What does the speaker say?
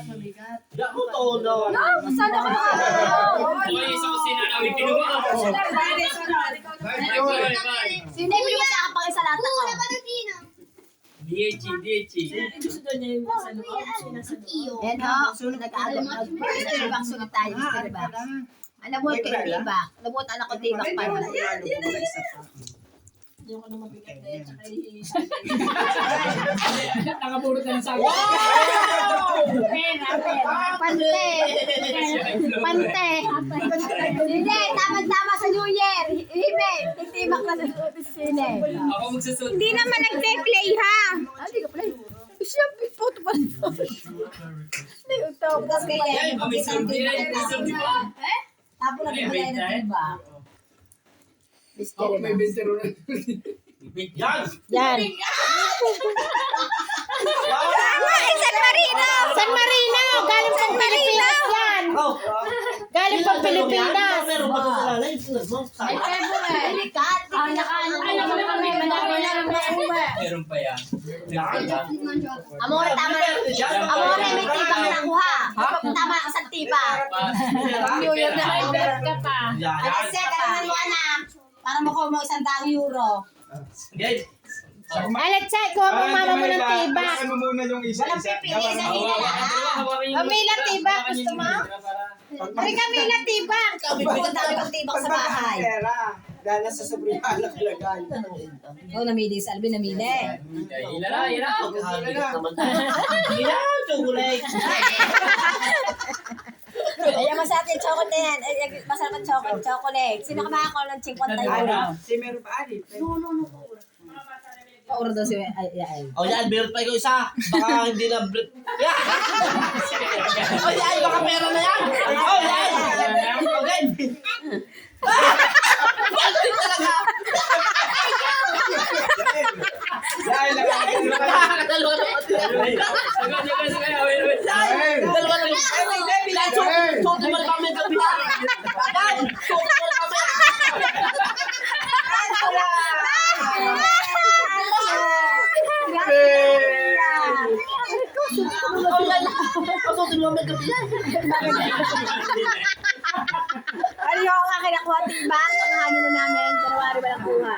Mabigat. Ako to, no. Sana ka. Uy, sa kusina namin kinuha. Sino yung pinili sa kapag isa lahat ako? DH. Gusto niya yung nasa loob, siya nasa loob. Yan ho, nag-aalok. Ibang sulit tayo, Mr. Ba? Alam mo, kayo tibak. Alam mo, anak ko tibak pa. Yung ko na mabigat eh, tsaka nakabulot na ng sabi. Pante. Pante. Hindi, tama-tama sa New Year. Hime, titibak na sa sine. Ako magsusunod. Hindi naman nagpe-play ha. Hindi ka play. Siya, photo pa rin. Hindi, utawag. Tapos kaya, May survey na yung survey pa. tapos na tibak na tibak. May bintero na. Yan! Yan. Tama, San Marino. San Marino. Galing pang Pilipinas yan. Galing pang Pilipinas. Meron ba ito sa lalay? Ay, delikat. Meron pa yan. Amore, tama na. Amore, may tibak na nakuha. Tama ka sa tibak. New Year na ako. ka pa. Alas siya, ganun mo anak. Para makuha mo €100. Yan! Alatsa, kuha mo mama mo ng tibak. Ano muna yung Walang isa-isa? pipili sa hila. Pamilang tibak, gusto mo? Ay, kamilang tibak. Pupunta kami ng tibak sa bahay. Dahil nasa sobrang nakalagay. Oh, namili si Alvin, namili. Hila na. Pagkahabigat naman tayo. Yan! Chocolate! Ayan, masarap yung chocolate na yan. Masarap ang chocolate. Sino ka makakakuha ng 50 €? Si meron pa alit. Paura daw si ay. O yan, meron pa ikaw isa. Baka hindi na... Yan! O yan, baka pera na yan! O yan! Okay! Bakit talaga? Dahil lang ako. Dalawa na pati. Wait. Dalawa na pati. Yan, suot naman kami ng gabi. Yan! Suot naman kami. Suot naman ng gabi. Ano yung akin nakuha tibak? Ang honeymoon namin, January ba nakuha?